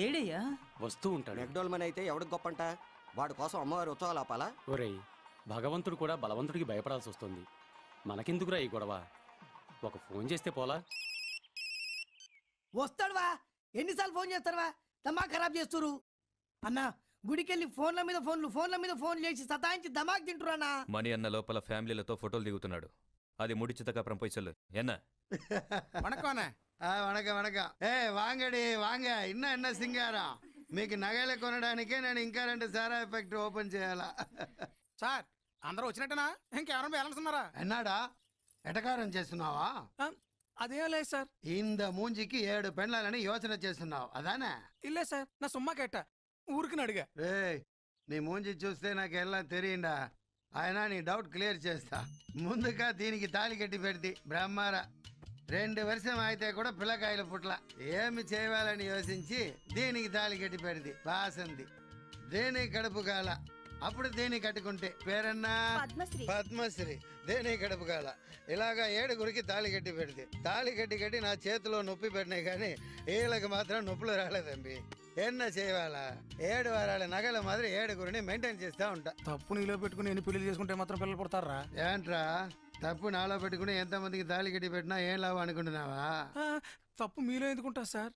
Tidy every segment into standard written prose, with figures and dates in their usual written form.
ఏడయ్యా వస్తూ ఉంటాడు. మెక్డోల్మన్ అయితే ఎవడికి గొప్పంట? వాడి కోసం అమ్మవారి ఉత్సవాలు ఆపాలా? ఒరేయ్, భగవంతుడు కూడా బలవంతుడికి భయపడాల్సి వస్తుంది. మనకెందుకురా ఈ గొడవ? ఒక ఫోన్ చేస్తే పోలా? వస్తాడువా, ఎన్నిసార్లు ఫోన్ చేస్తారువా? దమాక్ ఖరాబ్ చేస్తురు అన్నా. గుడికెళ్ళి ఫోన్ల మీద ఫోన్లు చేసి సతాయించి దమాక్ తింటురానా. మణి అన్న లోపల ఫ్యామిలీలతో ఫోటోలు దిగుతున్నాడు. అది முடிச்சதுக்கு போய் சொல்லு. என்ன வணக்கம் வணக்கம். வாங்கடி வாங்க. என்ன సింగారం? మీకు నగలు కొనడానికే నేను ఇంకా 2 సారా ఎఫెక్ట్ ఓపెన్ చేయాలా? సార్ అందరూ వచ్చినట్టనా? ఇంకెవరైనా బ్యాలెన్స్ ఉన్నారా? ఎన్నాడా ఎటకారం చేస్తున్నావా? అదేం లేదు సార్. ఇంద మూంజికి 7 పెండ్లాలని యోచన చేస్తున్నావు అదానా? ఇల్లే సార్, నా సుమ్మా కేట ఊరికి అడిగా. రే, నీ మూంజి చూస్తే నాకు ఎలా తెలియండా? ఆయన నీ డౌట్ క్లియర్ చేస్తా. ముందుగా దీనికి తాళి కట్టి పెడితే బ్రహ్మారా 2 వర్షం అయితే కూడా పిల్లకాయలు పుట్ల. ఏమి చేయాలని యోచించి దీనికి తాళి కట్టి పెడితే బాసంది. దేని కడుపు కాల. అప్పుడు దేని కట్టుకుంటే పేరన్నా పద్మశ్రీ. దేని కడుపు కాల. ఇలాగా 7గురికి తాళి కట్టి పెడితే తాళి కట్టి నా చేతిలో నొప్పి పెట్టినాయి కానీ వీళ్ళకి మాత్రం నొప్పులు రాలేదండి. ఎన్న చేయాలా? 7 వారాల నగల మాదిరి 7గురిని మెయింటైన్ చేస్తా ఉంటా. తప్పు నీలో పెట్టుకుని ఎన్ని పెళ్లి చేసుకుంటే మాత్రం పిల్లలు పుడతారా? ఏంట్రా తప్పు నాలో పెట్టుకుని ఎంతమందికి తాళి కట్టి పెట్టినా ఏం లాభం అనుకుంటున్నావా? తప్పు మీలో ఎందుకుంటా సార్?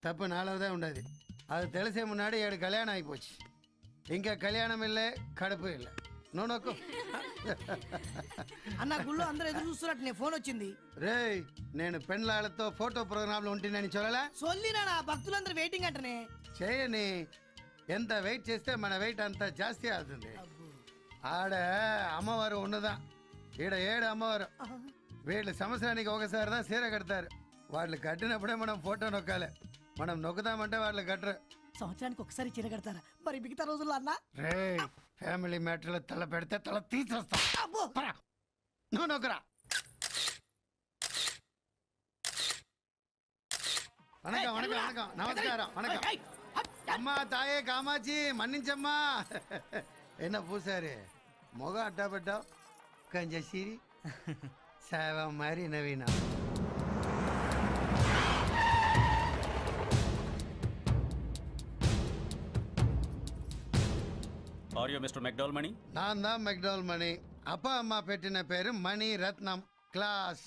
తప్పు నాలోదే ఉండదు. అది తెలిసే మున్నాడు 7 కళ్యాణం అయిపోச்சு. ఇంకా కళ్యాణం ఇల్లే, కడుపు ఇల్లే. నువ్వు నొక్కు అన్న. గుళ్ళు అందరూ ఎదురు చూస్తున్నట్టు నీ ఫోన్ వచ్చింది. రే, నేను పెండ్లాళ్ళతో ఫోటో ప్రోగ్రామ్ లో ఉంటుందని చూడలే? సొల్లినా భక్తులందరూ వెయిటింగ్ అంటనే. చేయని. ఎంత వెయిట్ చేస్తే మన వెయిట్ అంత జాస్తి అవుతుంది. ఆడ అమ్మవారు ఉన్నదా? ఈడ 7 అమ్మవారు. వీళ్ళు సంవత్సరానికి ఒకసారిదా చీర కడతారు. వాళ్ళు కట్టినప్పుడే మనం ఫోటో నొక్కాలి. మనం నొక్కుదామంటే వాళ్ళు కట్టరు. సంవత్సరానికి ఒకసారి చీర కడతారా? మరి మిగతా రోజుల్లో అన్న రే, ఫ్యామిలీ మ్యాటర్లో తల పెడితే తల తీసేస్తా. నువ్వు నొక్కరా. వణకం వణకం వణకం. నమస్కారం. వణకం. అమ్మా తాయే కామాచి మన్నించమ్మా. என்ன பூசாரு முகம் அட்டா பட்டா கொஞ்சம் சிரி சேவ மாதிரி நவீனா. Are you Mr. McDowell? நான் தான் மெக்டோல் மணி. அப்பா அம்மா పెట్టిన పేరు మణి రత్నం క్లాస్.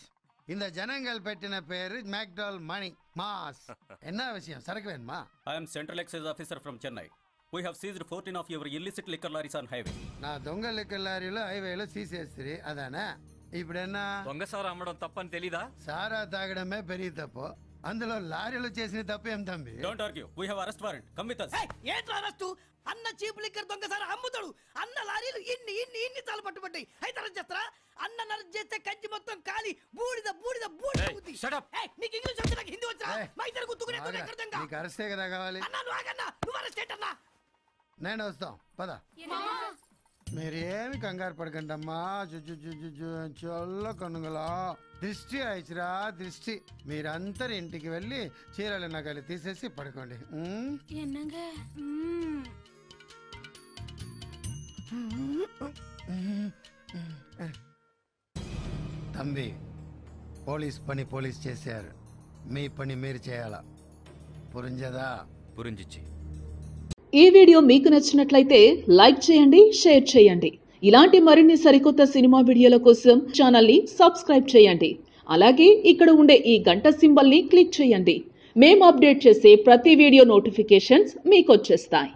இந்த ஜனங்கள் పెట్టిన పేరు மெக்டோல் மணி மாஸ். என்ன விஷயம்? சரக்கு வேணுமா? I am Central Excise Officer from Chennai. We have seized 14 of your illicit liquor lorries on highway. నా దొంగ లిక్కర్ లారీలో హైవేలో సీసేస్తుంది అదానా? ఇప్పుడన్నా దొంగ సారా అమ్మడం తప్పని తెలీదా? సారా తాగడమే పెరిగి తప్పు. అందులో లారీలు చేసిన తప్పు ఏం తంబి? Don't argue. We have arrest warrant. Come with us. ఏంట్రా అరెస్టు? అన్న చీప్ లిక్కర్ దొంగ సార్ అమ్ముతాడు. అన్న లారీలు ఇన్ని తాలు పట్టుబట్టాయి. అయితే అరెస్ట్ చేస్తారా? అన్న నరెస్ట్ చేస్తే కంచి మొత్తం కాలి బూడిద ఉంది. నీకు ఇంగ్లీష్ వచ్చి నాకు హిందీ వచ్చా? మా ఇద్దరు గుర్తుకునే నీకు అరెస్టే కదా కావాలి. అన్న నువ్వు ఆగన్నా. నువ్వు అరెస్ట్ ఏంటన్నా? నేను వస్తాం పద. మీరేమి కంగారు పడకండి అమ్మా. చల్ల కనుగలా దృష్టి అయిచిరా దృష్టి. మీరందరు ఇంటికి వెళ్ళి చీరలు నగలు తీసేసి పడుకోండి. తంబి, పోలీస్ పని పోలీస్ చేశారు. మీ పని మీరు చేయాలా? పురింజదా? పురింజిచ్చి. ఈ వీడియో మీకు నచ్చినట్లయితే లైక్ చేయండి, షేర్ చేయండి. ఇలాంటి మరిన్ని సరికొత్త సినిమా వీడియోల కోసం ఛానల్ని సబ్స్క్రైబ్ చేయండి. అలాగే ఇక్కడ ఉండే ఈ గంట సింబల్ని క్లిక్ చేయండి. మేము అప్డేట్ చేసే ప్రతి వీడియో నోటిఫికేషన్స్ మీకు వచ్చేస్తాయి.